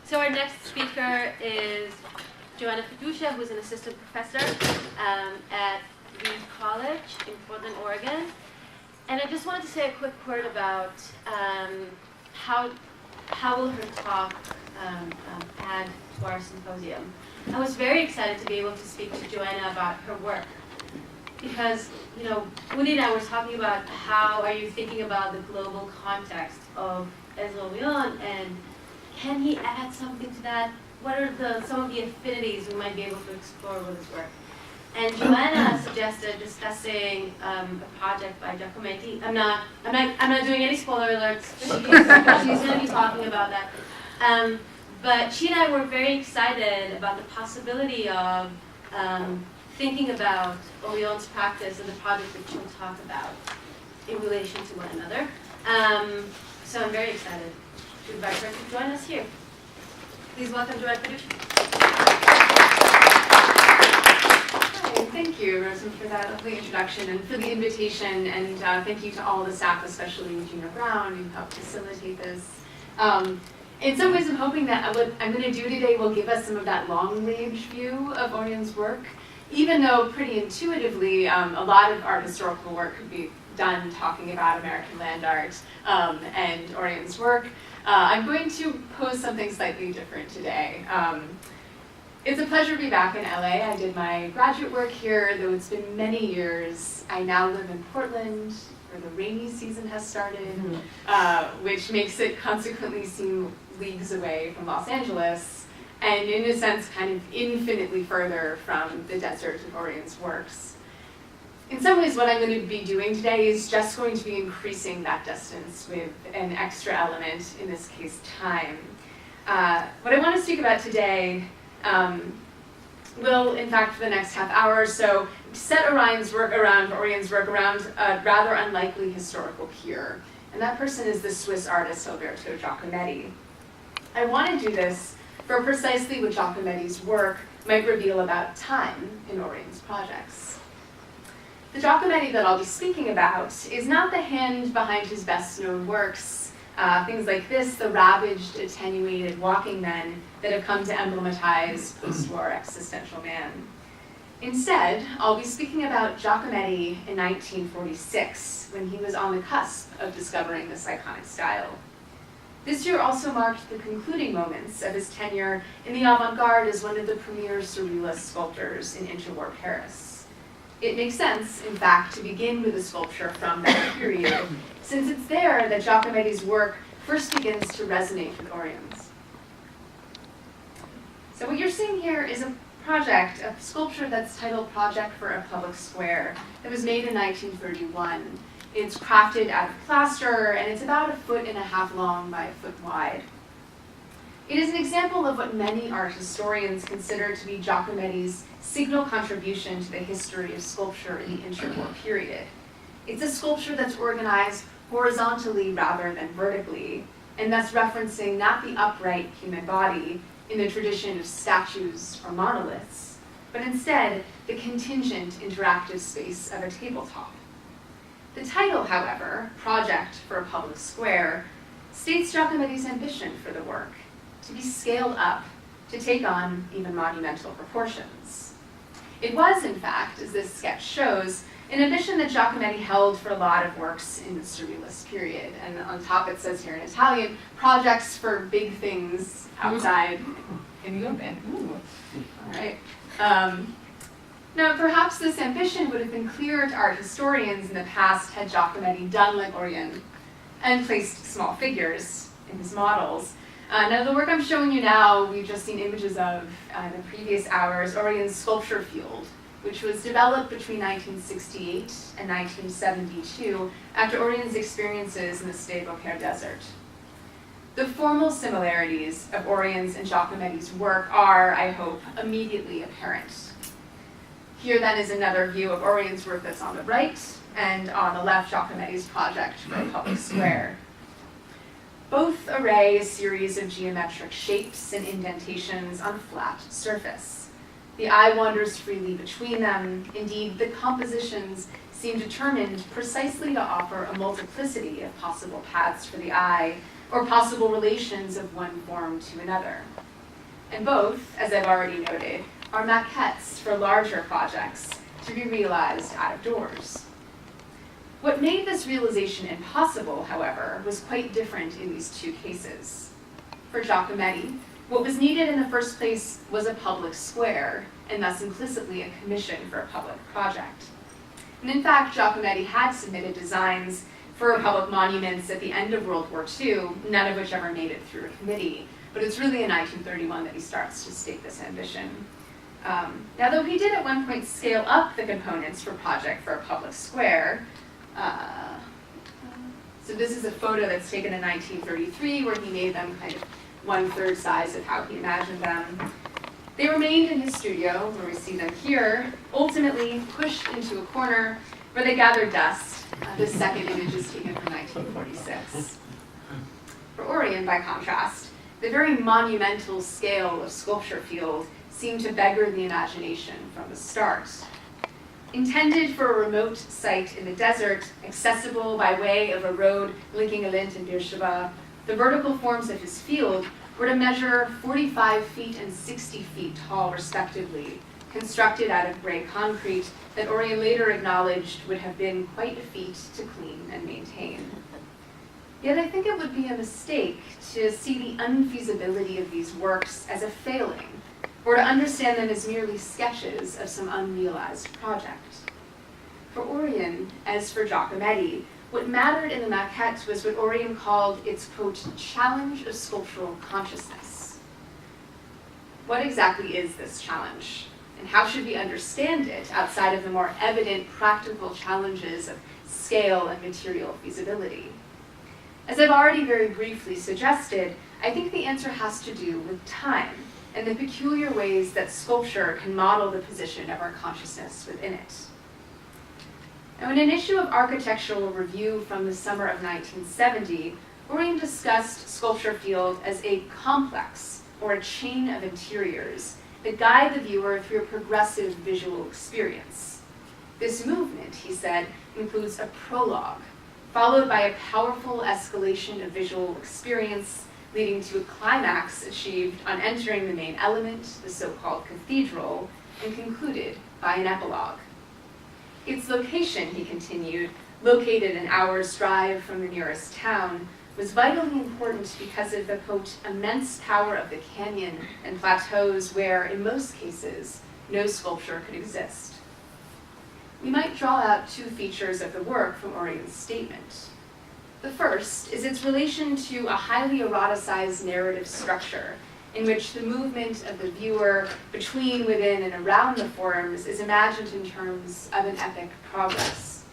So our next speaker is Joanna Fiduccia, who's an assistant professor at Reed College in Portland, Oregon. And I just wanted to say a quick word about how will her talk add to our symposium. I was very excited to be able to speak to Joanna about her work because, you know, Udi and I were talking about how are you thinking about the global context of Ezra Orion, and can he add something to that? What are some of the affinities we might be able to explore with his work? And Joanna suggested discussing a project by Giacometti. I'm not doing any spoiler alerts. She's going to be talking about that. But she and I were very excited about the possibility of thinking about Orion's practice and the project that she'll talk about in relation to one another. So I'm very excited to invite her to join us here. Please welcome Joanna Fiduccia. Hi, thank you, Rotem, for that lovely introduction and for the invitation, and thank you to all the staff, especially Gina Brown, who helped facilitate this. In some ways, I'm hoping that what I'm going to do today will give us some of that long-range view of Orion's work, even though pretty intuitively a lot of art historical work could be done talking about American land art and Orion's work. I'm going to pose something slightly different today. It's a pleasure to be back in LA. I did my graduate work here, though it's been many years. I now live in Portland, where the rainy season has started, which makes it consequently seem leagues away from Los Angeles, and in a sense kind of infinitely further from the desert of Orion's works. In some ways, what I'm going to be doing today is just going to be increasing that distance with an extra element, in this case, time. What I want to speak about today will, in fact, for the next half hour or so, set Orion's work around a rather unlikely historical peer. And that person is the Swiss artist Alberto Giacometti. I want to do this for precisely what Giacometti's work might reveal about time in Orion's projects. The Giacometti that I'll be speaking about is not the hand behind his best-known works, things like this, the ravaged, attenuated walking men that have come to emblematize post-war existential man. Instead, I'll be speaking about Giacometti in 1946, when he was on the cusp of discovering this iconic style. This year also marked the concluding moments of his tenure in the avant-garde as one of the premier surrealist sculptors in interwar Paris. It makes sense, in fact, to begin with a sculpture from that period, since it's there that Giacometti's work first begins to resonate with Orion's. So what you're seeing here is a project, a sculpture that's titled Project for a Public Square, that was made in 1931. It's crafted out of plaster, and it's about 1.5 feet long by 1 foot wide. It is an example of what many art historians consider to be Giacometti's signal contribution to the history of sculpture in the interwar period. It's a sculpture that's organized horizontally rather than vertically, and thus referencing not the upright human body in the tradition of statues or monoliths, but instead the contingent interactive space of a tabletop. The title, however, Project for a Public Square, states Giacometti's ambition for the work, to be scaled up, to take on even monumental proportions. It was, in fact, as this sketch shows, an ambition that Giacometti held for a lot of works in the Surrealist period. And on top it says here in Italian, projects for big things outside in the open. Ooh. All right. Now, perhaps this ambition would have been clearer to art historians in the past had Giacometti done like Orion and placed small figures in his models. Now, the work I'm showing you now, we've just seen images of in the previous hours, Orion's sculpture field, which was developed between 1968 and 1972 after Orion's experiences in the Sde-Beaucaire Desert. The formal similarities of Orion's and Giacometti's work are, I hope, immediately apparent. Here then is another view of Orion's work that's on the right, and on the left, Giacometti's project for a public square. Both array a series of geometric shapes and indentations on a flat surface. The eye wanders freely between them. Indeed, the compositions seem determined precisely to offer a multiplicity of possible paths for the eye, or possible relations of one form to another. And both, as I've already noted, are maquettes for larger projects to be realized out of doors. What made this realization impossible, however, was quite different in these two cases. For Giacometti, what was needed in the first place was a public square, and thus implicitly a commission for a public project. And in fact, Giacometti had submitted designs for public monuments at the end of World War II, none of which ever made it through a committee. But it's really in 1931 that he starts to state this ambition. Now, though he did at one point scale up the components for project for a public square, so this is a photo that's taken in 1933 where he made them kind of 1/3 size of how he imagined them. They remained in his studio, where we see them here, ultimately pushed into a corner where they gathered dust. This second image is taken from 1946. For Orion, by contrast, the very monumental scale of sculpture field seemed to beggar the imagination from the start. Intended for a remote site in the desert, accessible by way of a road linking Alint and Beersheba, the vertical forms of his field were to measure 45 feet and 60 feet tall, respectively, constructed out of gray concrete that Orion later acknowledged would have been quite a feat to clean and maintain. Yet I think it would be a mistake to see the unfeasibility of these works as a failing, or to understand them as merely sketches of some unrealized project. For Orion, as for Giacometti, what mattered in the maquette was what Orion called its, quote, challenge of sculptural consciousness. What exactly is this challenge? And how should we understand it outside of the more evident practical challenges of scale and material feasibility? As I've already very briefly suggested, I think the answer has to do with time and the peculiar ways that sculpture can model the position of our consciousness within it. Now, in an issue of Architectural Review from the summer of 1970, Orion discussed sculpture field as a complex or a chain of interiors that guide the viewer through a progressive visual experience. This movement, he said, includes a prologue, followed by a powerful escalation of visual experience, leading to a climax achieved on entering the main element, the so-called cathedral, and concluded by an epilogue. Its location, he continued, located an hour's drive from the nearest town, was vitally important because of the, quote, immense power of the canyon and plateaus where, in most cases, no sculpture could exist. We might draw out two features of the work from Orion's statement. The first is its relation to a highly eroticized narrative structure in which the movement of the viewer between, within, and around the forms is imagined in terms of an epic progress.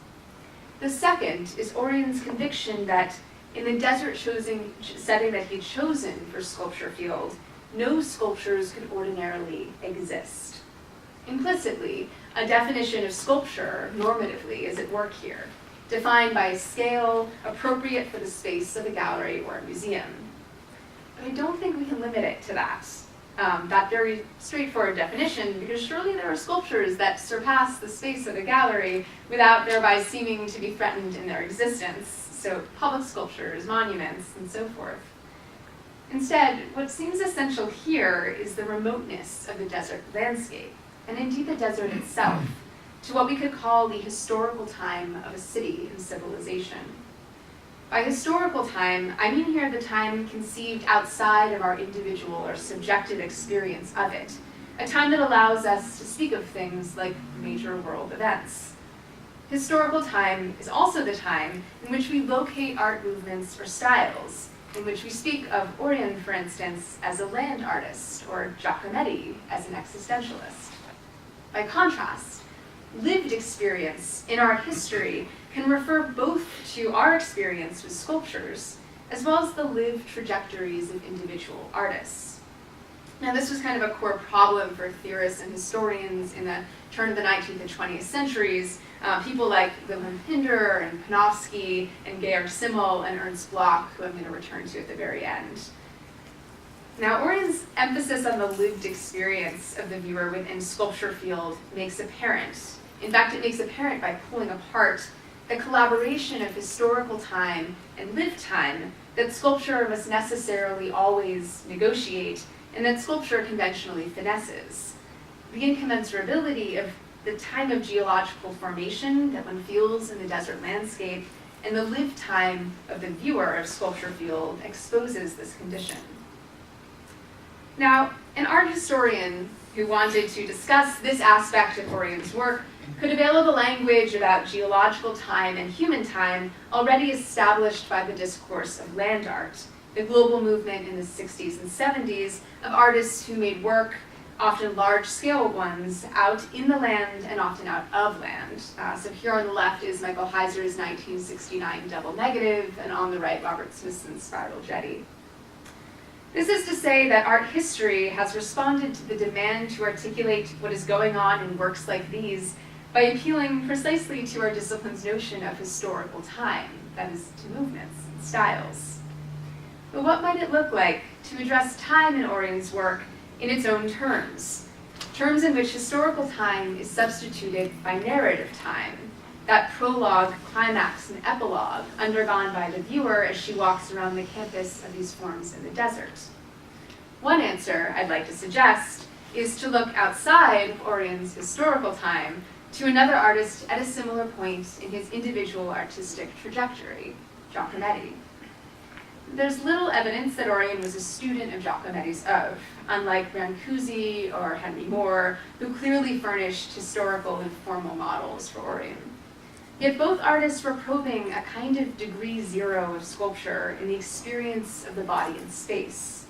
The second is Orion's conviction that in the desert setting that he'd chosen for sculpture field, no sculptures could ordinarily exist. Implicitly, a definition of sculpture, normatively, is at work here, defined by a scale appropriate for the space of a gallery or a museum. But I don't think we can limit it to that very straightforward definition, because surely there are sculptures that surpass the space of a gallery without thereby seeming to be threatened in their existence, so public sculptures, monuments, and so forth. Instead, what seems essential here is the remoteness of the desert landscape, and indeed the desert itself, to what we could call the historical time of a city and civilization. By historical time, I mean here the time conceived outside of our individual or subjective experience of it, a time that allows us to speak of things like major world events. Historical time is also the time in which we locate art movements or styles, in which we speak of Orion, for instance, as a land artist, or Giacometti as an existentialist. By contrast, lived experience in our history can refer both to our experience with sculptures, as well as the lived trajectories of individual artists. Now, this was kind of a core problem for theorists and historians in the turn of the 19th and 20th centuries. People like Wilhelm Pinder and Panofsky and Georg Simmel and Ernst Bloch, who I'm going to return to at the very end. Now, Orion's emphasis on the lived experience of the viewer within sculpture field makes apparent. In fact, it makes apparent by pulling apart the collaboration of historical time and lived time that sculpture must necessarily always negotiate and that sculpture conventionally finesses. The incommensurability of the time of geological formation that one feels in the desert landscape and the lived time of the viewer of sculpture field exposes this condition. Now, an art historian who wanted to discuss this aspect of Orion's work could avail of a language about geological time and human time already established by the discourse of land art, the global movement in the 60s and 70s of artists who made work, often large-scale ones, out in the land and often out of land. So here on the left is Michael Heiser's 1969 double negative, and on the right, Robert Smithson's spiral jetty. This is to say that art history has responded to the demand to articulate what is going on in works like these by appealing precisely to our discipline's notion of historical time, that is, to movements and styles. But what might it look like to address time in Orion's work in its own terms, terms in which historical time is substituted by narrative time, that prologue, climax, and epilogue undergone by the viewer as she walks around the campus of these forms in the desert? One answer I'd like to suggest is to look outside of Orion's historical time to another artist at a similar point in his individual artistic trajectory, Giacometti. There's little evidence that Orion was a student of Giacometti's oeuvre, unlike Brancusi or Henry Moore, who clearly furnished historical and formal models for Orion. Yet both artists were probing a kind of degree zero of sculpture in the experience of the body in space.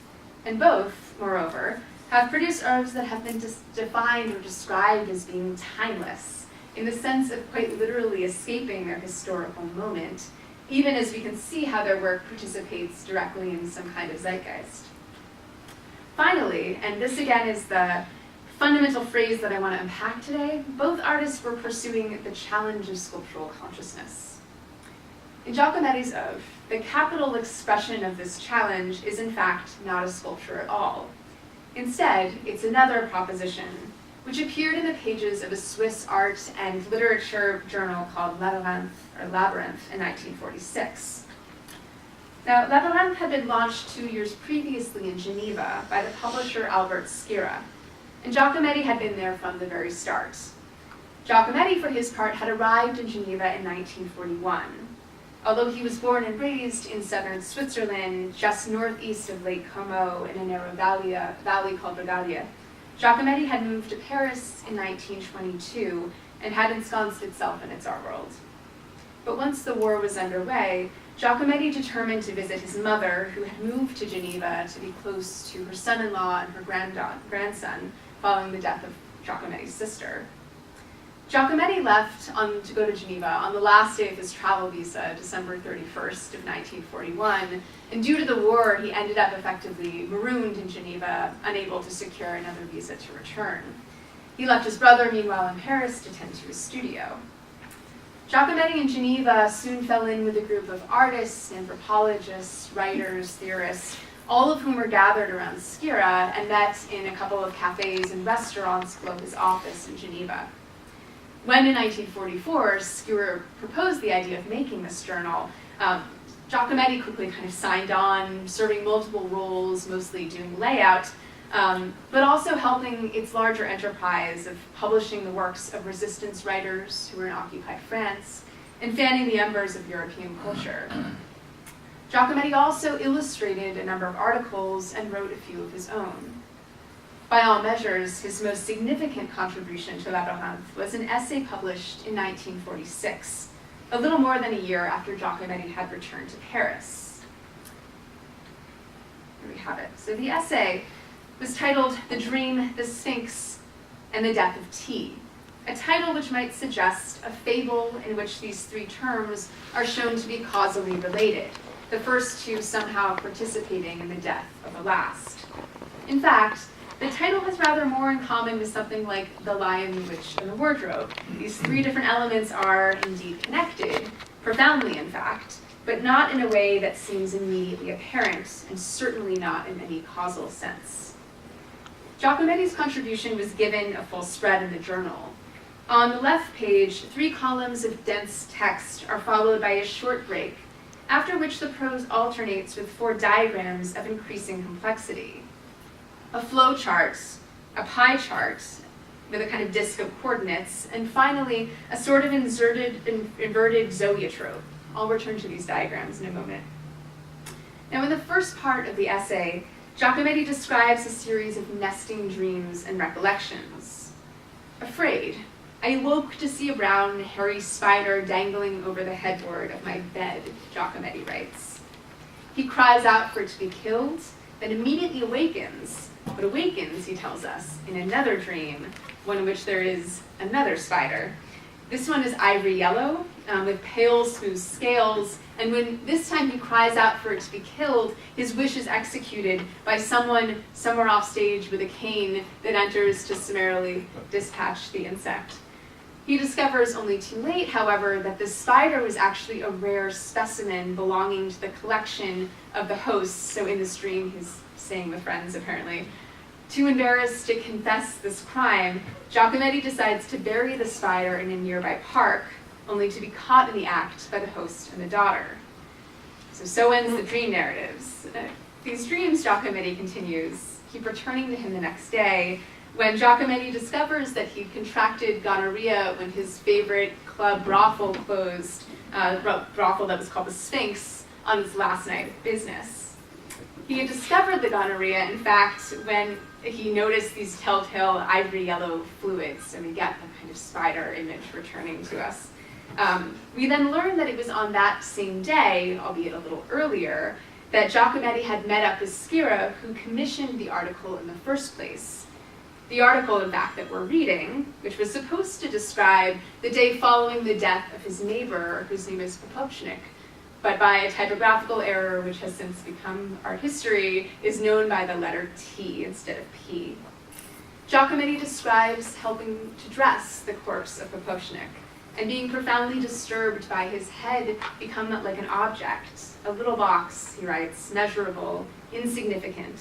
And both, moreover, have produced oeuvres that have been defined or described as being timeless, in the sense of quite literally escaping their historical moment, even as we can see how their work participates directly in some kind of zeitgeist. Finally, and this again is the fundamental phrase that I want to unpack today, both artists were pursuing the challenge of sculptural consciousness. In Giacometti's oeuvre, the capital expression of this challenge is in fact not a sculpture at all. Instead, it's another proposition, which appeared in the pages of a Swiss art and literature journal called Labyrinth in 1946. Now, Labyrinth had been launched 2 years previously in Geneva by the publisher Albert Schira, and Giacometti had been there from the very start. Giacometti, for his part, had arrived in Geneva in 1941. Although he was born and raised in southern Switzerland, just northeast of Lake Como in a narrow valley called Regalia, Giacometti had moved to Paris in 1922 and had ensconced itself in its art world. But once the war was underway, Giacometti determined to visit his mother, who had moved to Geneva to be close to her son-in-law and her grandson following the death of Giacometti's sister. Giacometti left to go to Geneva on the last day of his travel visa, December 31st of 1941, and due to the war, he ended up effectively marooned in Geneva, unable to secure another visa to return. He left his brother, meanwhile, in Paris to tend to his studio. Giacometti in Geneva soon fell in with a group of artists, anthropologists, writers, theorists, all of whom were gathered around Schira and met in a couple of cafes and restaurants below his office in Geneva. When in 1944, Schira proposed the idea of making this journal, Giacometti quickly kind of signed on, serving multiple roles, mostly doing layout, but also helping its larger enterprise of publishing the works of resistance writers who were in occupied France and fanning the embers of European culture. Giacometti also illustrated a number of articles and wrote a few of his own. By all measures, his most significant contribution to Labyrinth was an essay published in 1946, a little more than a year after Giacometti had returned to Paris. Here we have it. So the essay was titled The Dream, the Sphinx, and the Death of Tea, a title which might suggest a fable in which these three terms are shown to be causally related, the first two somehow participating in the death of the last. In fact, the title has rather more in common with something like The Lion, the Witch, and the Wardrobe. These three different elements are indeed connected, profoundly in fact, but not in a way that seems immediately apparent, and certainly not in any causal sense. Giacometti's contribution was given a full spread in the journal. On the left page, 3 columns of dense text are followed by a short break, after which the prose alternates with 4 diagrams of increasing complexity. A flow chart, a pie chart with a kind of disk of coordinates, and finally, a sort of inverted zoetrope. I'll return to these diagrams in a moment. Now, in the first part of the essay, Giacometti describes a series of nesting dreams and recollections. Afraid, I awoke to see a brown, hairy spider dangling over the headboard of my bed, Giacometti writes. He cries out for it to be killed, then immediately awakens, but awakens, he tells us, in another dream, one in which there is another spider. This one is ivory yellow, with pale, smooth scales, and when this time he cries out for it to be killed, his wish is executed by someone somewhere off stage with a cane that enters to summarily dispatch the insect. He discovers only too late, however, that the spider was actually a rare specimen belonging to the collection of the hosts, so in this dream he's staying with friends apparently. Too embarrassed to confess this crime, Giacometti decides to bury the spider in a nearby park, only to be caught in the act by the host and the daughter. So ends the dream narratives. These dreams, Giacometti continues, keep returning to him the next day, when Giacometti discovers that he'd contracted gonorrhea when his favorite club brothel closed, brothel that was called the Sphinx, on his last night of business. He had discovered the gonorrhea, in fact, when he noticed these telltale ivory yellow fluids, and we get the kind of spider image returning to us. We then learn that it was on that same day, albeit a little earlier, that Giacometti had met up with Schira, who commissioned the article in the first place. The article, in fact, that we're reading, which was supposed to describe the day following the death of his neighbor, whose name is Popocnik, but by a typographical error which has since become art history, is known by the letter T instead of P. Giacometti describes helping to dress the corpse of Popocnik, and being profoundly disturbed by his head become like an object, a little box, he writes, measurable, insignificant.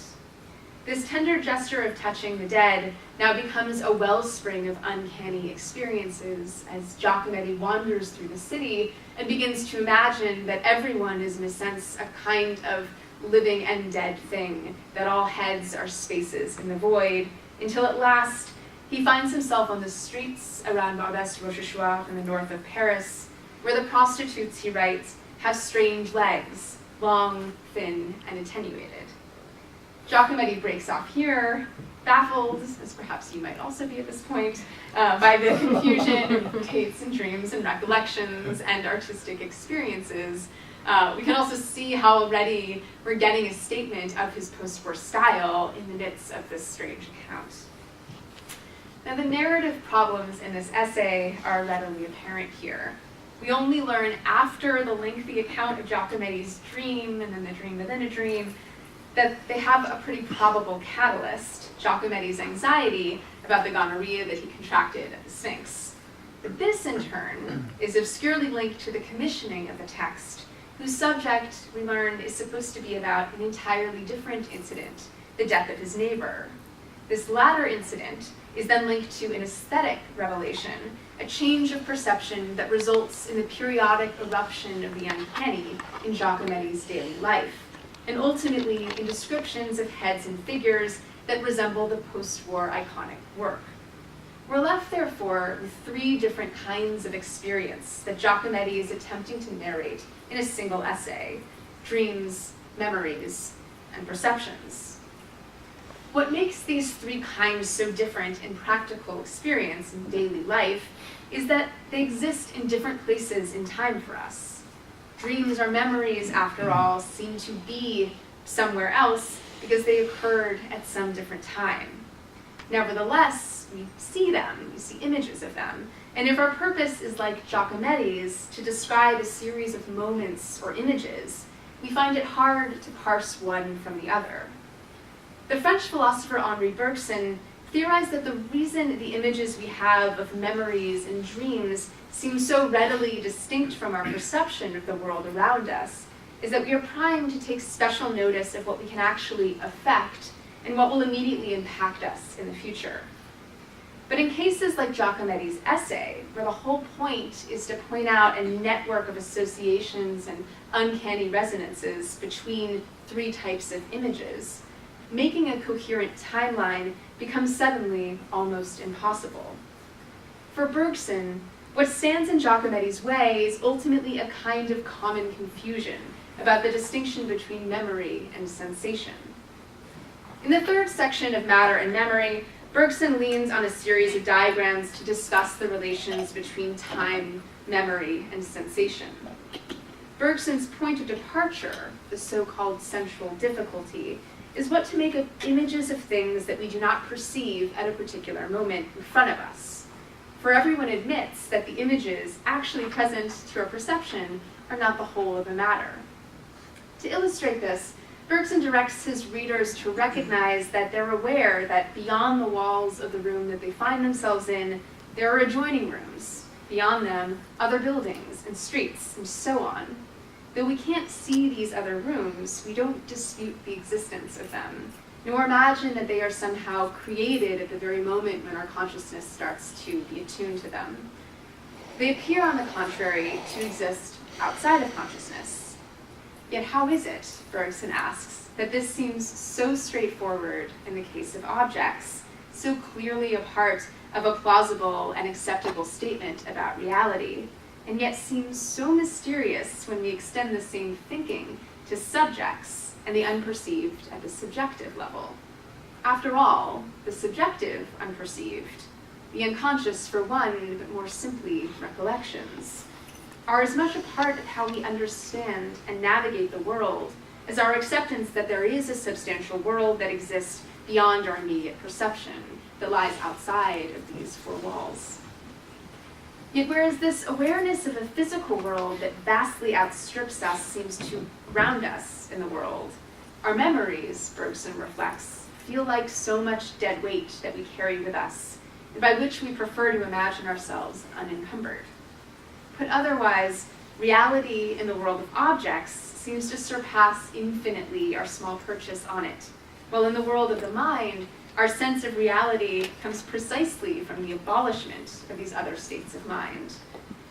This tender gesture of touching the dead now becomes a wellspring of uncanny experiences as Giacometti wanders through the city and begins to imagine that everyone is, in a sense, a kind of living and dead thing, that all heads are spaces in the void, until at last he finds himself on the streets around Barbès-Rochechouart in the north of Paris, where the prostitutes, he writes, have strange legs, long, thin, and attenuated. Giacometti breaks off here, baffled, as perhaps you might also be at this point, by the confusion of dates and dreams and recollections and artistic experiences. We can also see how already we're getting a statement of his post-war style in the midst of this strange account. Now, the narrative problems in this essay are readily apparent here. We only learn after the lengthy account of Giacometti's dream and then the dream within a dream that they have a pretty probable catalyst, Giacometti's anxiety about the gonorrhea that he contracted at the Sphinx. But this, in turn, is obscurely linked to the commissioning of the text, whose subject, we learn, is supposed to be about an entirely different incident, the death of his neighbor. This latter incident is then linked to an aesthetic revelation, a change of perception that results in the periodic eruption of the uncanny in Giacometti's daily life, and ultimately in descriptions of heads and figures that resemble the post-war iconic work. We're left, therefore, with 3 different kinds of experience that Giacometti is attempting to narrate in a single essay: dreams, memories, and perceptions. What makes these 3 kinds so different in practical experience in daily life is that they exist in different places in time for us. Dreams or memories, after all, seem to be somewhere else because they occurred at some different time. Nevertheless, we see them, we see images of them, and if our purpose is like Giacometti's, to describe a series of moments or images, we find it hard to parse one from the other. The French philosopher Henri Bergson theorized that the reason the images we have of memories and dreams seems so readily distinct from our perception of the world around us is that we are primed to take special notice of what we can actually affect and what will immediately impact us in the future. But in cases like Giacometti's essay, where the whole point is to point out a network of associations and uncanny resonances between three types of images, making a coherent timeline becomes suddenly almost impossible. For Bergson, what stands in Giacometti's way is ultimately a kind of common confusion about the distinction between memory and sensation. In the third section of Matter and Memory, Bergson leans on a series of diagrams to discuss the relations between time, memory, and sensation. Bergson's point of departure, the so-called central difficulty, is what to make of images of things that we do not perceive at a particular moment in front of us. For everyone admits that the images actually present to our perception are not the whole of the matter. To illustrate this, Bergson directs his readers to recognize that they're aware that beyond the walls of the room that they find themselves in, there are adjoining rooms, beyond them, other buildings and streets and so on. Though we can't see these other rooms, we don't dispute the existence of them, nor imagine that they are somehow created at the very moment when our consciousness starts to be attuned to them. They appear, on the contrary, to exist outside of consciousness. Yet how is it, Bergson asks, that this seems so straightforward in the case of objects, so clearly a part of a plausible and acceptable statement about reality, and yet seems so mysterious when we extend the same thinking to subjects and the unperceived at the subjective level? After all, the subjective unperceived, the unconscious for one, but more simply recollections, are as much a part of how we understand and navigate the world as our acceptance that there is a substantial world that exists beyond our immediate perception, that lies outside of these four walls. Yet whereas this awareness of a physical world that vastly outstrips us seems to ground us in the world, our memories, Bergson reflects, feel like so much dead weight that we carry with us, and by which we prefer to imagine ourselves unencumbered. Put otherwise, reality in the world of objects seems to surpass infinitely our small purchase on it, while in the world of the mind, our sense of reality comes precisely from the abolishment of these other states of mind.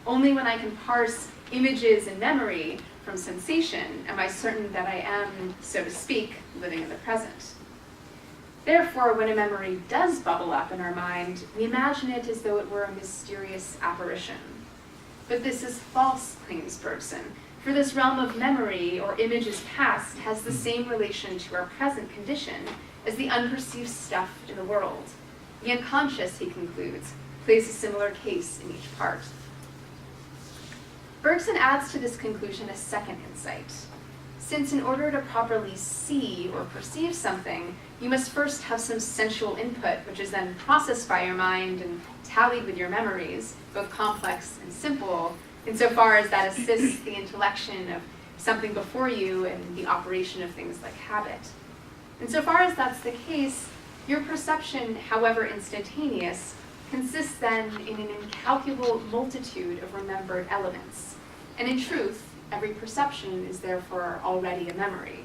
Only when I can parse images and memory from sensation am I certain that I am, so to speak, living in the present. Therefore, when a memory does bubble up in our mind, we imagine it as though it were a mysterious apparition. But this is false, claims Bergson, for this realm of memory or images past has the same relation to our present condition as the unperceived stuff in the world. The unconscious, he concludes, plays a similar case in each part. Bergson adds to this conclusion a second insight. Since in order to properly see or perceive something, you must first have some sensual input, which is then processed by your mind and tallied with your memories, both complex and simple, insofar as that assists the intellection of something before you and the operation of things like habit. Insofar as that's the case, your perception, however instantaneous, consists then in an incalculable multitude of remembered elements. And in truth, every perception is therefore already a memory.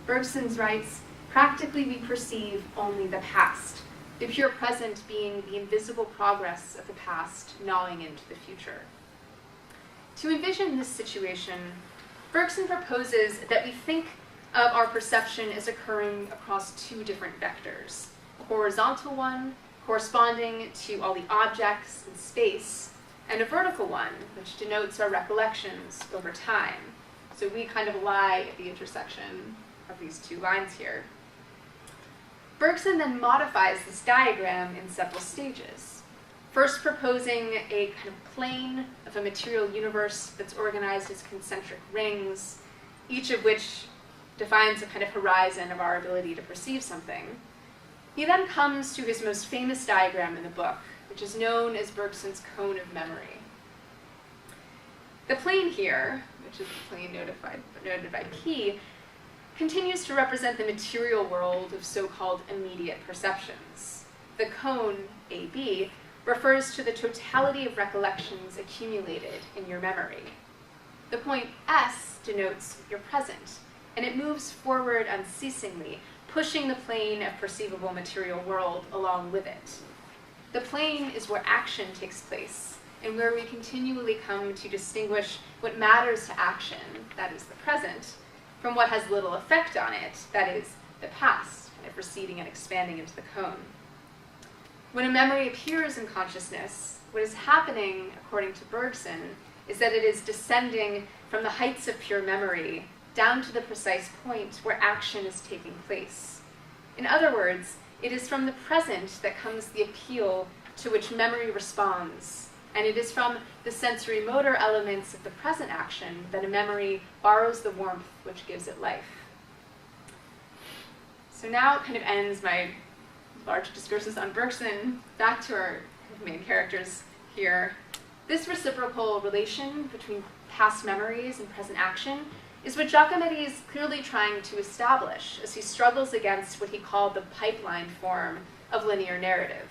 Bergson writes, practically we perceive only the past, the pure present being the invisible progress of the past gnawing into the future. To envision this situation, Bergson proposes that we think of our perception as occurring across two different vectors, a horizontal one corresponding to all the objects in space, and a vertical one which denotes our recollections over time. So we kind of lie at the intersection of these two lines here. Bergson then modifies this diagram in several stages. First proposing a kind of plane of a material universe that's organized as concentric rings, each of which defines a kind of horizon of our ability to perceive something. He then comes to his most famous diagram in the book, which is known as Bergson's cone of memory. The plane here, which is the plane noted by P, continues to represent the material world of so-called immediate perceptions. The cone, AB, refers to the totality of recollections accumulated in your memory. The point S denotes your present, and it moves forward unceasingly, pushing the plane of perceivable material world along with it. The plane is where action takes place, and where we continually come to distinguish what matters to action, that is the present, from what has little effect on it, that is the past, kind of receding and expanding into the cone. When a memory appears in consciousness, what is happening, according to Bergson, is that it is descending from the heights of pure memory down to the precise point where action is taking place. In other words, it is from the present that comes the appeal to which memory responds, and it is from the sensory motor elements of the present action that a memory borrows the warmth which gives it life. So now it kind of ends my large discourses on Bergson. Back to our main characters here. This reciprocal relation between past memories and present action is what Giacometti is clearly trying to establish as he struggles against what he called the pipeline form of linear narrative.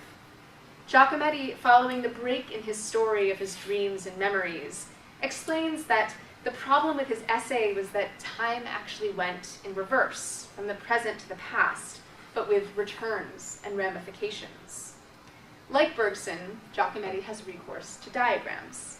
Giacometti, following the break in his story of his dreams and memories, explains that the problem with his essay was that time actually went in reverse, from the present to the past, but with returns and ramifications. Like Bergson, Giacometti has recourse to diagrams.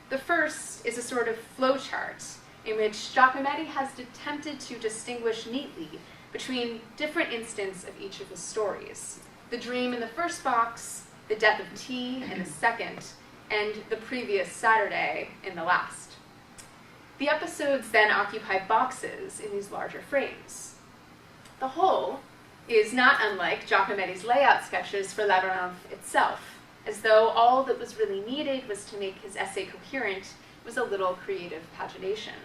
The first is a sort of flowchart in which Giacometti has attempted to distinguish neatly between different instances of each of his stories. The dream in the first box, the death of T in the second, and the previous Saturday in the last. The episodes then occupy boxes in these larger frames. The whole is not unlike Giacometti's layout sketches for Labyrinth itself, as though all that was really needed was to make his essay coherent was a little creative pagination.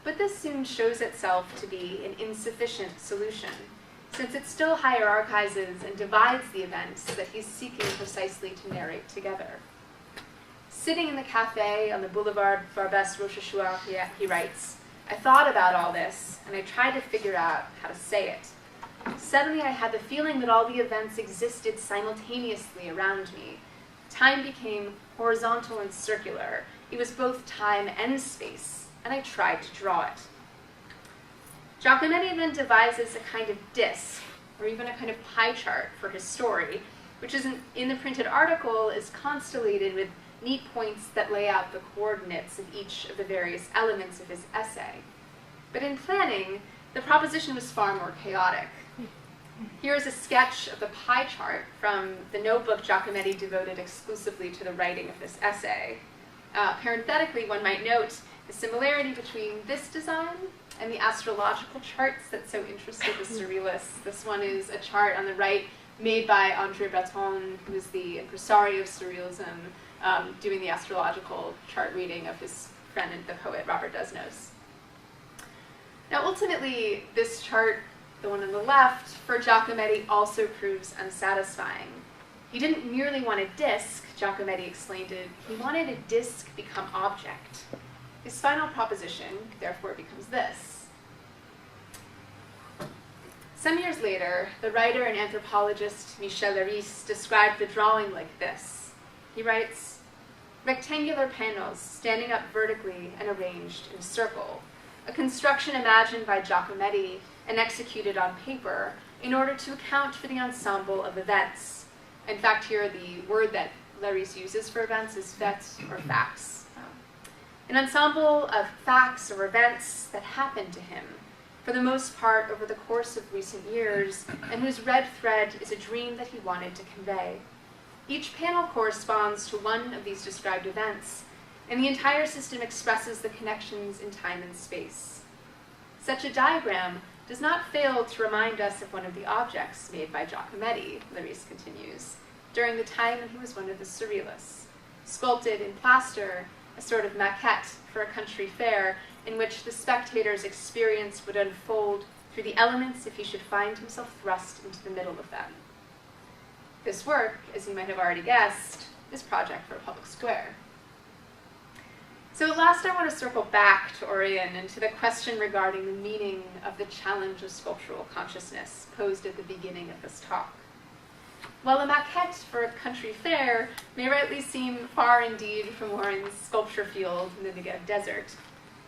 But this soon shows itself to be an insufficient solution, since it still hierarchizes and divides the events that he's seeking precisely to narrate together. Sitting in the cafe on the Boulevard Barbès-Rochechouart, he writes, "I thought about all this, and I tried to figure out how to say it. Suddenly I had the feeling that all the events existed simultaneously around me. Time became horizontal and circular. It was both time and space, and I tried to draw it." Giacometti then devises a kind of disk, or even a kind of pie chart for his story, which is in the printed article is constellated with neat points that lay out the coordinates of each of the various elements of his essay. But in planning, the proposition was far more chaotic. Here is a sketch of the pie chart from the notebook Giacometti devoted exclusively to the writing of this essay. Parenthetically, one might note the similarity between this design and the astrological charts that so interested the surrealists. This one is a chart on the right made by André Breton, who is the impresario of surrealism, doing the astrological chart reading of his friend and the poet Robert Desnos. Now ultimately, this chart, the one on the left, for Giacometti also proves unsatisfying. He didn't merely want a disk, Giacometti explained it, he wanted a disk become object. His final proposition, therefore, becomes this. Some years later, the writer and anthropologist Michel Leiris described the drawing like this. He writes, "Rectangular panels standing up vertically and arranged in a circle, a construction imagined by Giacometti and executed on paper in order to account for the ensemble of events." In fact, here the word that Leiris uses for events is faits or facts. An ensemble of facts or events that happened to him, for the most part over the course of recent years, and whose red thread is a dream that he wanted to convey. Each panel corresponds to one of these described events, and the entire system expresses the connections in time and space. Such a diagram does not fail to remind us of one of the objects made by Giacometti, Leiris continues, during the time when he was one of the surrealists, sculpted in plaster, a sort of maquette for a country fair in which the spectator's experience would unfold through the elements if he should find himself thrust into the middle of them. This work, as you might have already guessed, is Project for a Public Square. So at last I want to circle back to Orion and to the question regarding the meaning of the challenge of sculptural consciousness posed at the beginning of this talk. While a maquette for a country fair may rightly seem far indeed from Orion's sculpture field in the Negev desert,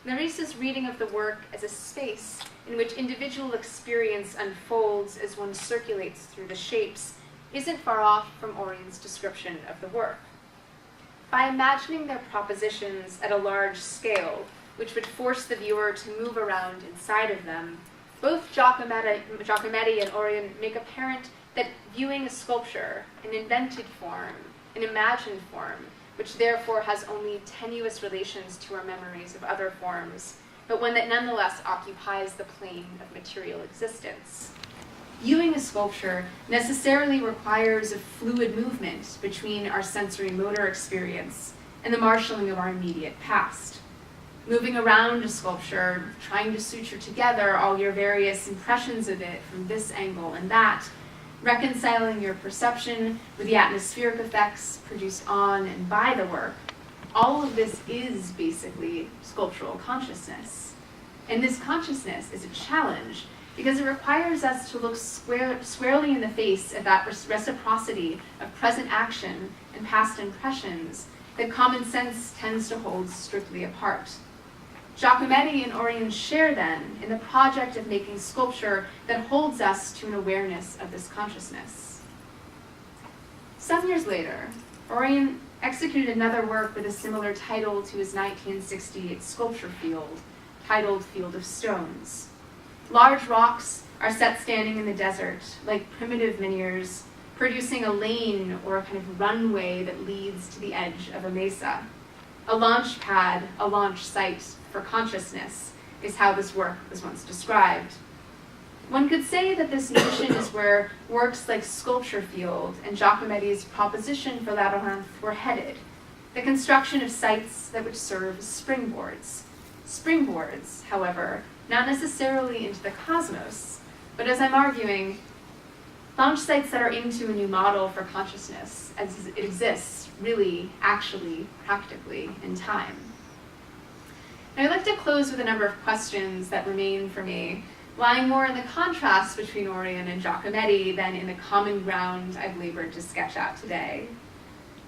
Nerissa's reading of the work as a space in which individual experience unfolds as one circulates through the shapes isn't far off from Orion's description of the work. By imagining their propositions at a large scale, which would force the viewer to move around inside of them, both Giacometti and Orion make apparent that viewing a sculpture, an invented form, an imagined form, which therefore has only tenuous relations to our memories of other forms, but one that nonetheless occupies the plane of material existence. Viewing a sculpture necessarily requires a fluid movement between our sensory motor experience and the marshalling of our immediate past. Moving around a sculpture, trying to suture together all your various impressions of it from this angle and that, reconciling your perception with the atmospheric effects produced on and by the work, all of this is basically sculptural consciousness. And this consciousness is a challenge because it requires us to look squarely in the face at that reciprocity of present action and past impressions that common sense tends to hold strictly apart. Giacometti and Orion share then in the project of making sculpture that holds us to an awareness of this consciousness. Some years later, Orion executed another work with a similar title to his 1968 sculpture field, titled Field of Stones. Large rocks are set standing in the desert, like primitive menhirs, producing a lane or a kind of runway that leads to the edge of a mesa. A launch pad, a launch site for consciousness, is how this work was once described. One could say that this notion is where works like Sculpture Field and Giacometti's proposition for Labyrinth were headed, the construction of sites that would serve as springboards. Springboards, however, not necessarily into the cosmos, but as I'm arguing, launch sites that are into a new model for consciousness as it exists, really, actually, practically, in time. And I'd like to close with a number of questions that remain for me, lying more in the contrast between Orion and Giacometti than in the common ground I've labored to sketch out today.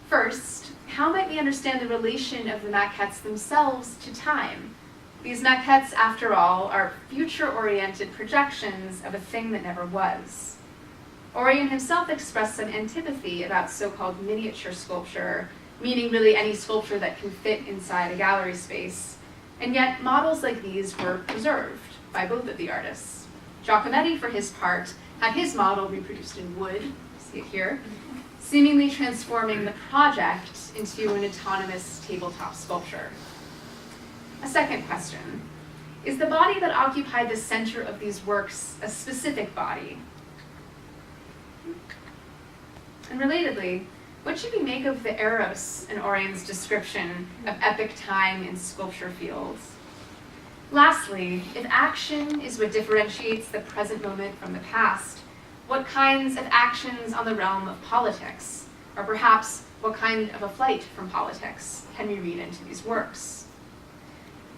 First, how might we understand the relation of the maquettes themselves to time? These maquettes, after all, are future-oriented projections of a thing that never was. Orion himself expressed some antipathy about so-called miniature sculpture, meaning really any sculpture that can fit inside a gallery space, and yet models like these were preserved by both of the artists. Giacometti, for his part, had his model reproduced in wood, you see it here, seemingly transforming the project into an autonomous tabletop sculpture. A second question, is the body that occupied the center of these works a specific body? And relatedly, what should we make of the eros in Orion's description of epic time in sculpture fields? Lastly, if action is what differentiates the present moment from the past, what kinds of actions on the realm of politics, or perhaps what kind of a flight from politics, can we read into these works?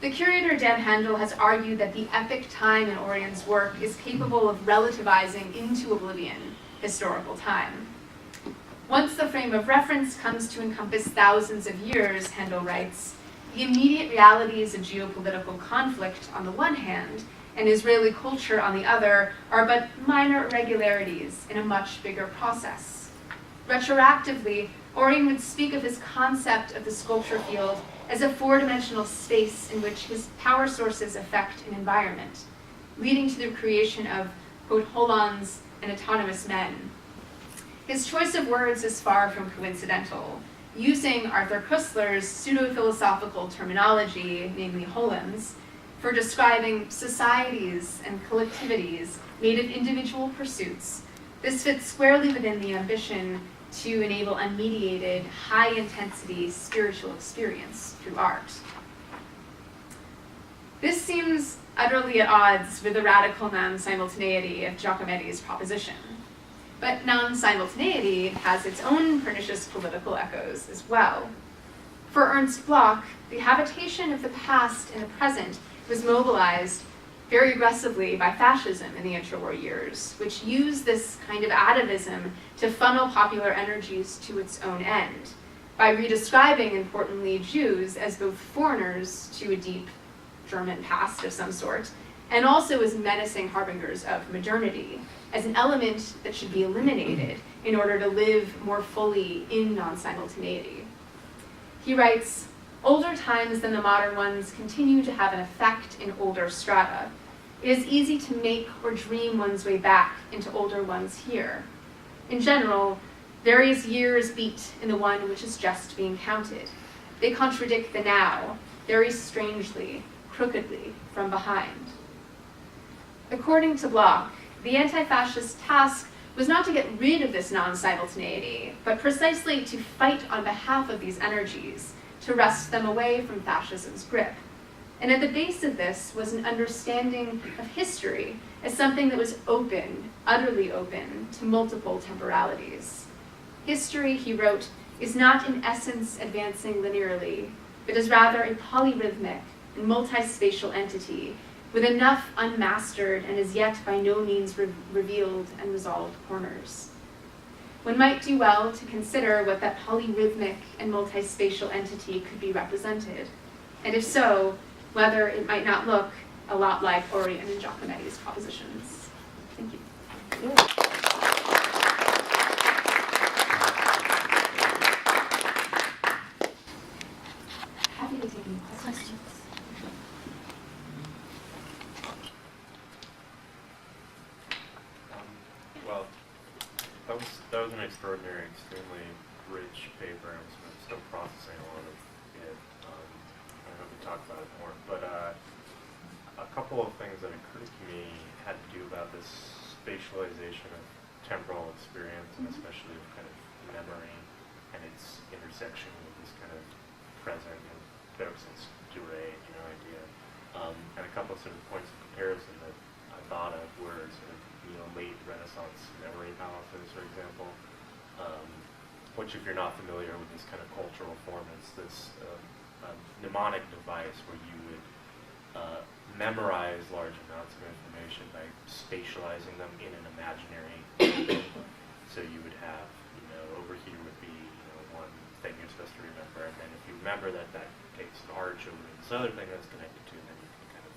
The curator Dan Handel has argued that the epic time in Orion's work is capable of relativizing into oblivion historical time. Once the frame of reference comes to encompass thousands of years, Handel writes, the immediate realities of geopolitical conflict on the one hand and Israeli culture on the other are but minor irregularities in a much bigger process. Retroactively, Orion would speak of his concept of the sculpture field as a four-dimensional space in which his power sources affect an environment, leading to the creation of, quote, holons and autonomous men. His choice of words is far from coincidental. Using Arthur Koestler's pseudo-philosophical terminology, namely holons, for describing societies and collectivities made of individual pursuits, this fits squarely within the ambition to enable unmediated, high-intensity spiritual experience through art. This seems utterly at odds with the radical non-simultaneity of Giacometti's proposition. But non-simultaneity has its own pernicious political echoes as well. For Ernst Bloch, the habitation of the past in the present was mobilized very aggressively by fascism in the interwar years, which used this kind of atavism to funnel popular energies to its own end, by redescribing, importantly, Jews as both foreigners to a deep German past of some sort, and also as menacing harbingers of modernity, as an element that should be eliminated in order to live more fully in non-simultaneity. He writes, "Older times than the modern ones continue to have an effect in older strata. It is easy to make or dream one's way back into older ones here. In general, various years beat in the one which is just being counted. They contradict the now, very strangely, crookedly, from behind." According to Bloch, the anti-fascist task was not to get rid of this non-simultaneity, but precisely to fight on behalf of these energies, to wrest them away from fascism's grip. And at the base of this was an understanding of history as something that was open, utterly open, to multiple temporalities. History, he wrote, is not in essence advancing linearly, but is rather a polyrhythmic and multi-spatial entity with enough unmastered and as yet by no means revealed and resolved corners. One might do well to consider what that polyrhythmic and multi-spatial entity could be represented, and if so, whether it might not look a lot like Orion and Giacometti's propositions. Thank you. Happy to take any questions. Well, that was an extraordinary, extremely rich paper. I'm still processing a lot of it. I hope we talk about it more. But a couple of things that occurred to me had to do about this spatialization of temporal experience, and especially of kind of memory and its intersection with this kind of present and Bergson's durée, idea. And a couple of sort of points of comparison that I thought of were sort of late Renaissance memory palaces, for example, which, if you're not familiar with this kind of cultural form, is this mnemonic device where you would memorize large amounts of information by spatializing them in an imaginary building. So you would have, over here would be one thing you're supposed to remember, and then if you remember that takes an arch over to this other thing that's connected to, then you can kind of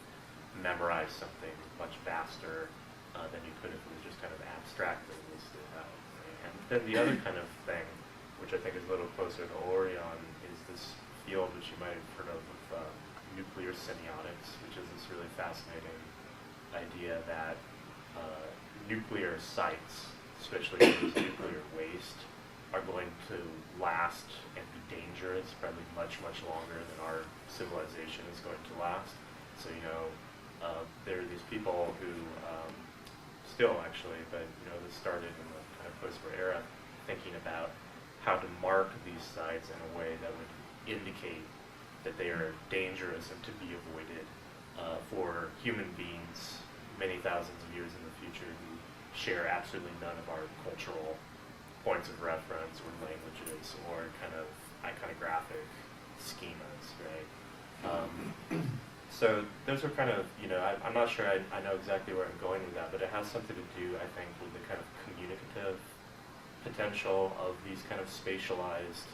memorize something much faster than you could if it was just kind of abstractly listed out. Right? And then the other kind of thing, which I think is a little closer to Orion, is this field which you might have heard of nuclear semiotics, which is this really fascinating idea that nuclear sites, especially nuclear waste, are going to last and be dangerous probably much, much longer than our civilization is going to last. So, there are these people who still actually, but this started in the kind of post-war era, thinking about how to mark these sites in a way that would indicate that they are dangerous and to be avoided for human beings many thousands of years in the future who share absolutely none of our cultural points of reference or languages or kind of iconographic schemas, right? So those are kind of, I'm not sure I know exactly where I'm going with that, but it has something to do, I think, with the kind of communicative potential of these kind of spatialized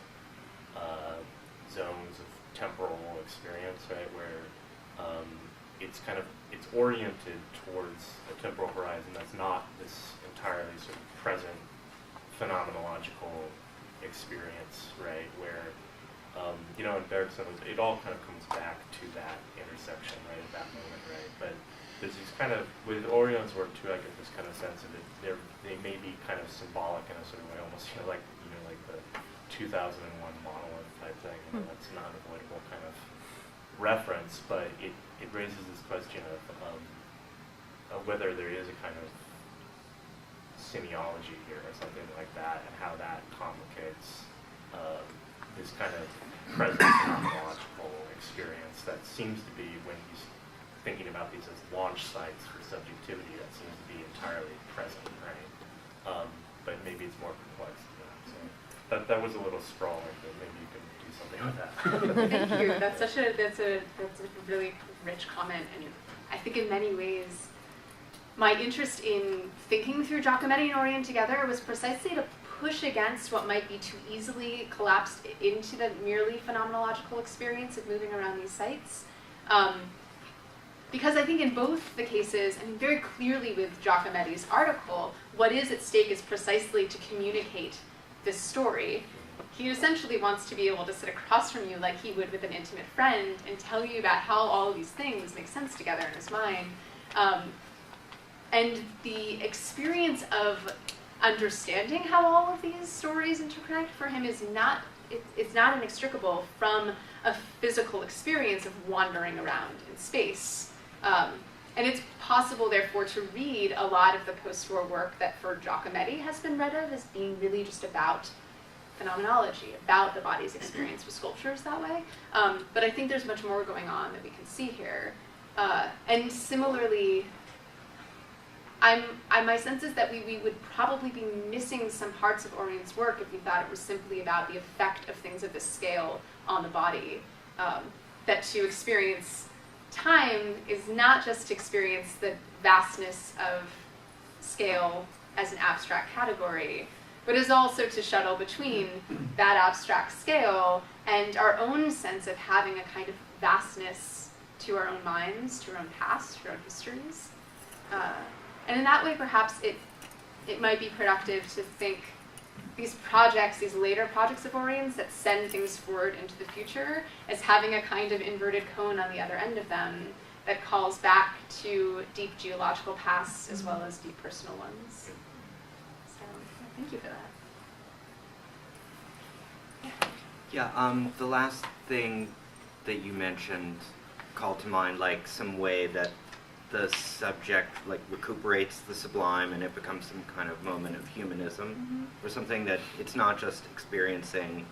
zones of temporal experience, right, where it's oriented towards a temporal horizon that's not this entirely sort of present phenomenological experience, right, where in Bergson, it all kind of comes back to that intersection, right, at that moment, right? But there's these kind of, with Orion's work too, I get this kind of sense of it, they may be kind of symbolic in a sort of way, almost, like the 2001 monolith type thing, that's an unavoidable kind of reference, but it raises this question of whether there is a kind of semiology here or something like that, and how that complicates this kind of present phenomenological experience that seems to be, when he's thinking about these as launch sites for subjectivity, that seems to be entirely present, right? But maybe it's more complex than that. So that was a little sprawling, but maybe you can do something with that. Thank you. That's a really rich comment, and I think in many ways, my interest in thinking through Giacometti and Orion together was precisely to push against what might be too easily collapsed into the merely phenomenological experience of moving around these sites. Because I think in both the cases, I mean, very clearly with Giacometti's article, what is at stake is precisely to communicate this story. He essentially wants to be able to sit across from you like he would with an intimate friend and tell you about how all of these things make sense together in his mind. And the experience of understanding how all of these stories interconnect for him is not, it's not inextricable from a physical experience of wandering around in space. And it's possible, therefore, to read a lot of the post-war work that for Giacometti has been read of as being really just about phenomenology, about the body's experience with sculptures that way. But I think there's much more going on that we can see here. And similarly, my sense is that we would probably be missing some parts of Orion's work if we thought it was simply about the effect of things of this scale on the body. That to experience time is not just to experience the vastness of scale as an abstract category, but is also to shuttle between that abstract scale and our own sense of having a kind of vastness to our own minds, to our own past, to our own histories. And in that way, perhaps it might be productive to think these projects, these later projects of Orion's that send things forward into the future, as having a kind of inverted cone on the other end of them that calls back to deep geological pasts as well as deep personal ones. So, thank you for that. Yeah, the last thing that you mentioned called to mind, like some way that the subject like recuperates the sublime and it becomes some kind of moment of humanism, or something that it's not just experiencing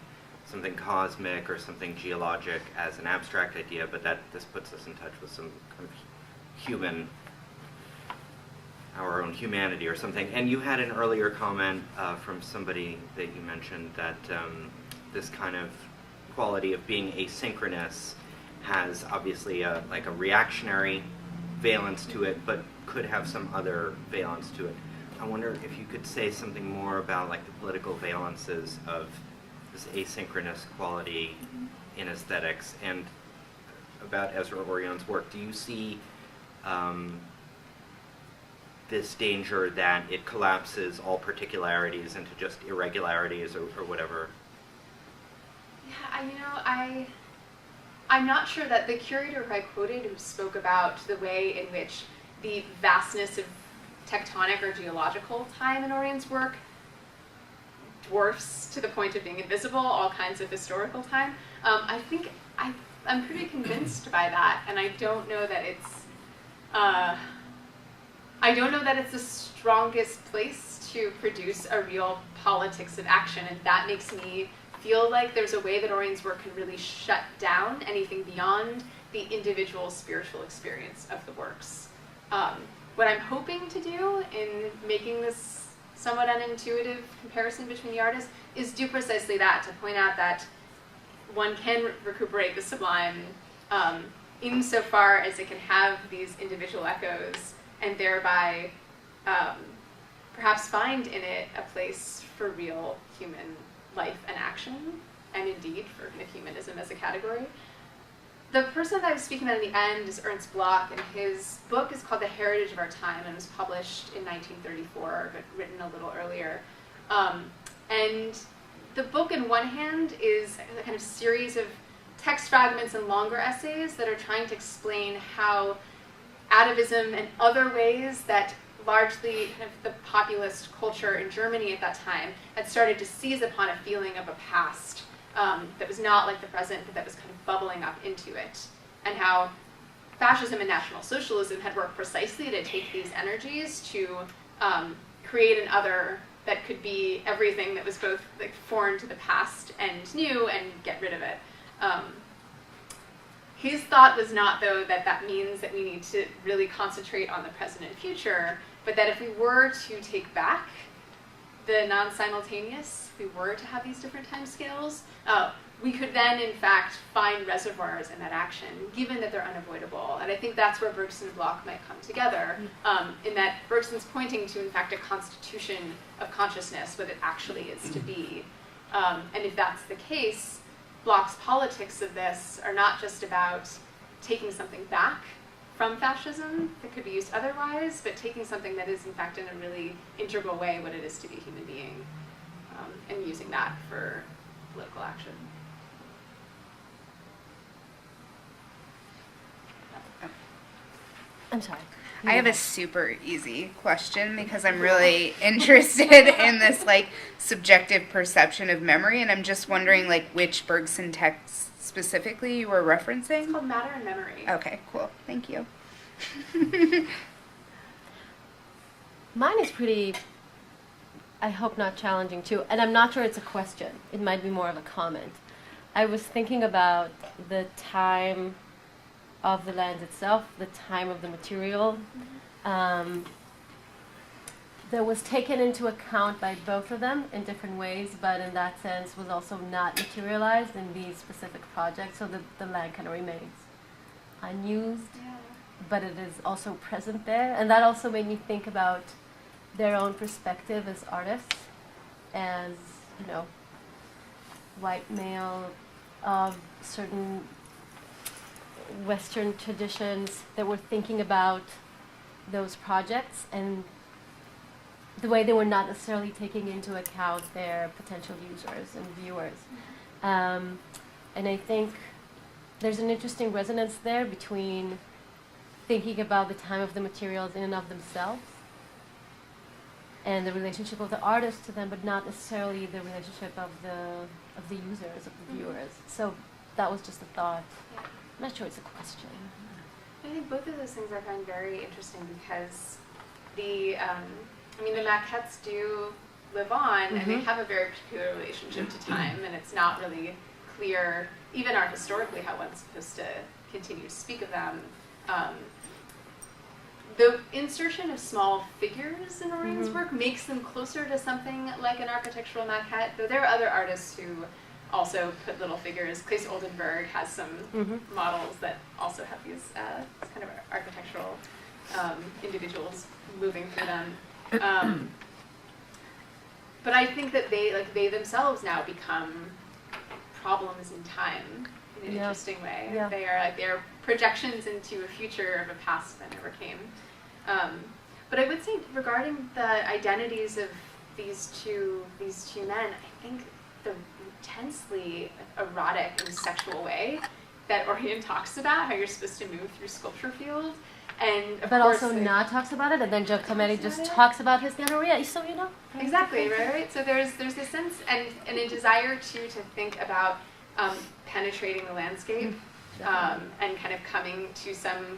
something cosmic or something geologic as an abstract idea, but that this puts us in touch with some kind of human, our own humanity or something. And you had an earlier comment from somebody that you mentioned that this kind of quality of being asynchronous has obviously a reactionary valence to it, but could have some other valence to it. I wonder if you could say something more about like the political valences of this asynchronous quality in aesthetics, and about Ezra Orion's work. Do you see this danger that it collapses all particularities into just irregularities or whatever? Yeah, I'm not sure that the curator who I quoted, who spoke about the way in which the vastness of tectonic or geological time in Orion's work dwarfs to the point of being invisible all kinds of historical time. I think I'm pretty convinced by that, and I don't know that it's the strongest place to produce a real politics of action, and that makes me feel like there's a way that Orion's work can really shut down anything beyond the individual spiritual experience of the works. What I'm hoping to do in making this somewhat unintuitive comparison between the artists is do precisely that, to point out that one can recuperate the sublime insofar as it can have these individual echoes and thereby perhaps find in it a place for real human life and action, and indeed for kind of humanism as a category. The person that I was speaking about in the end is Ernst Bloch, and his book is called The Heritage of Our Time and was published in 1934, but written a little earlier. And the book, in one hand, is a kind of series of text fragments and longer essays that are trying to explain how atavism and other ways that largely kind of the populist culture in Germany at that time had started to seize upon a feeling of a past that was not like the present, but that was kind of bubbling up into it. And how fascism and National Socialism had worked precisely to take these energies to create an other that could be everything that was both like foreign to the past and new, and get rid of it. His thought was not, though, that that means that we need to really concentrate on the present and future, but that if we were to take back the non-simultaneous, if we were to have these different time scales, we could then, in fact, find reservoirs in that action, given that they're unavoidable. And I think that's where Bergson and Bloch might come together, in that Bergson's pointing to, in fact, a constitution of consciousness, what it actually is to be. And if that's the case, Bloch's politics of this are not just about taking something back from fascism that could be used otherwise, but taking something that is, in fact, in a really integral way what it is to be a human being, and using that for political action. I'm sorry. I have a super easy question because I'm really interested in this like subjective perception of memory, and I'm just wondering like which Bergson text specifically you were referencing. It's called Matter and Memory. Okay, cool. Thank you. Mine is pretty, I hope not challenging too, and I'm not sure it's a question. It might be more of a comment. I was thinking about the time of the land itself, the time of the material, that was taken into account by both of them in different ways, but in that sense was also not materialized in these specific projects, so that the land kind of remains unused, but it is also present there. And that also made me think about their own perspective as artists, as, you know, white male of certain Western traditions that were thinking about those projects and the way they were not necessarily taking into account their potential users and viewers. And I think there's an interesting resonance there between thinking about the time of the materials in and of themselves and the relationship of the artist to them, but not necessarily the relationship of the users, of the viewers. So that was just a thought. I'm not sure it's a question. I think both of those things I find very interesting because the maquettes do live on, and they have a very particular relationship to time, and it's not really clear, even art historically, how one's supposed to continue to speak of them. The insertion of small figures in Orion's work makes them closer to something like an architectural maquette, though there are other artists who also put little figures. Claes Oldenburg has some models that also have these kind of architectural individuals moving through them. But I think that they themselves now become problems in time in an interesting way. Yeah. They're projections into a future of a past that never came. But I would say regarding the identities of these two men, I think the intensely erotic and sexual way that Orion talks about how you're supposed to move through sculpture field, and of But course, also not talks about it, and then Giacometti just talks about his gonorrhea, so you know. exactly right. So there's this sense and a desire to think about penetrating the landscape and kind of coming to some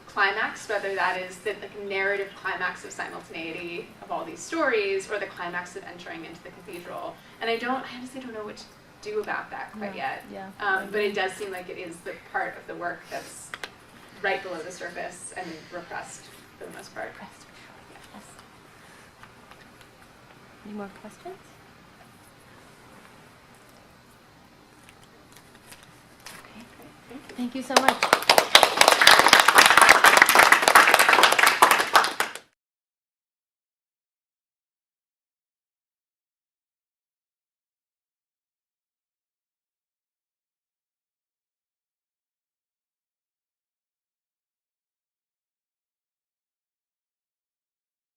climax, whether that is the narrative climax of simultaneity of all these stories or the climax of entering into the cathedral. And I honestly don't know what to do about that quite yet. Yeah. But it does seem like it is the part of the work that's right below the surface and repressed for the most part. Yes. Any more questions? Okay, great. Thank you so much.